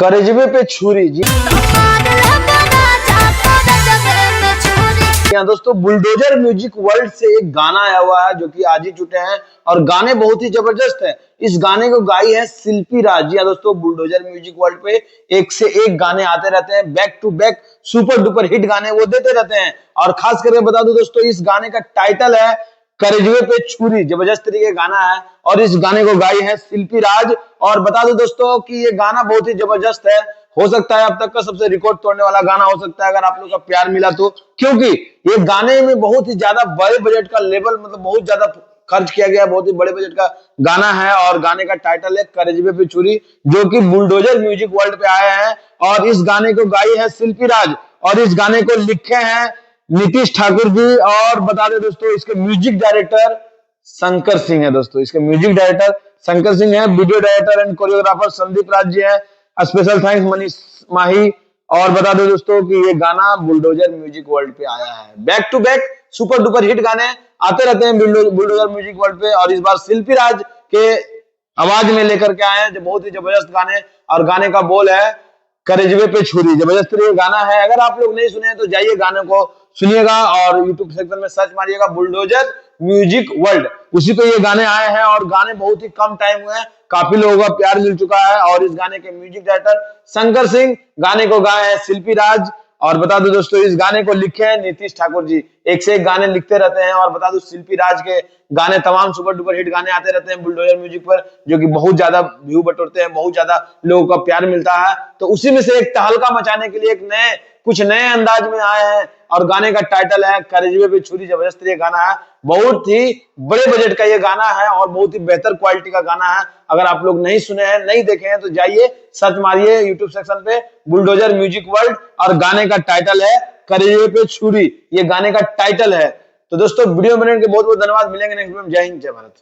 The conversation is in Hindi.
करेजवे पे छुरी जी। यहाँ दोस्तों बुलडोजर म्यूजिक वर्ल्ड से एक गाना आया हुआ है जो कि आज ही छूटे हैं और गाने बहुत ही जबरदस्त है। इस गाने को गाई है शिल्पी राज जी। दोस्तों बुलडोजर म्यूजिक वर्ल्ड पे एक से एक गाने आते रहते हैं, back to back super duper hit गाने वो देते रहते हैं। और खास करके बता दूं दोस्तों, इस गाने का टाइटल है करेजवे पे छुरी। जबरदस्त तरीके का गाना है और इस गाने को गाई है शिल्पी राज। और बता दूं दोस्तों कि ये गाना बहुत ही जबरदस्त है, हो सकता है अब तक का सबसे रिकॉर्ड तोड़ने वाला गाना हो सकता है अगर आप लोग का प्यार मिला तो, क्योंकि ये गाने में बहुत ही ज्यादा बड़े बजट का लेवल, मतलब बहुत ज्यादा खर्च किया गया, बहुत ही बड़े बजट का गाना है। और गाने का टाइटल है करेजवे पे छुरी, जो कि बुलडोजर म्यूजिक वर्ल्ड पे आए हैं। और इस गाने को गाई है शिल्पी राज और इस गाने को लिखे हैं नीतीश ठाकुर जी। और बता दें दोस्तों, इसके म्यूजिक डायरेक्टर शंकर सिंह है। दोस्तों इसके म्यूजिक डायरेक्टर शंकर सिंह है, video director and choreographer Sandeep Raj ji है। Special thanks Manish Mahi. और बता दो दोस्तों कि ये गाना बुलडोजर म्यूजिक वर्ल्ड पे आया है। Back to back super duper hit गाने आते रहते हैं बुलडोजर म्यूजिक वर्ल्ड पे, और इस बार शिल्पी राज के आवाज में लेकर के आए हैं जो बहुत ही जबरदस्त गाने। और गाने का बोल है करेजवे पे छुरी। जबरदस्त ये गाना है, अगर आप लोग नहीं सुने तो जाइए गाने को सुनिएगा और यूट्यूब सेक्शन में सर्च मारिएगा बुलडोजर म्यूजिक वर्ल्ड, उसी पे ये गाने आए हैं। और गाने बहुत ही कम टाइम हुए हैं, काफी लोगों का प्यार मिल चुका है। और इस गाने के म्यूजिक डायरेक्टर शंकर सिंह, गाने को गाए हैं शिल्पी राज। और बता दो दोस्तों, इस गाने को लिखे हैं नीतीश ठाकुर जी। एक से एक गाने लिखते रहते हैं। और बता दो शिल्पी राज के गाने तमाम सुपर डुपर हिट गाने आते रहते हैं बुलडोजर म्यूजिक पर, जो कि बहुत ज्यादा व्यू बटोरते हैं, बहुत ज्यादा लोगों का प्यार मिलता है। तो उसी में से एक तहलका मचाने के लिए एक कुछ नए अंदाज में आए हैं और गाने का टाइटल है करेजवे पे छुरी। जबरदस्त ये गाना है, बहुत ही बड़े बजट का ये गाना है और बहुत ही बेहतर क्वालिटी का गाना है। अगर आप लोग नहीं सुने हैं, नहीं देखे हैं तो जाइए सर्च मारिए यूट्यूब सेक्शन पे बुलडोजर म्यूजिक वर्ल्ड और गाने का टाइटल है करेजवे पे छुरी। ये गाने का टाइटल है। तो दोस्तों वीडियो बनाने के बहुत बहुत धन्यवाद। मिलेंगे नेक्स्ट वीडियो में। जय हिंद, जय भारत।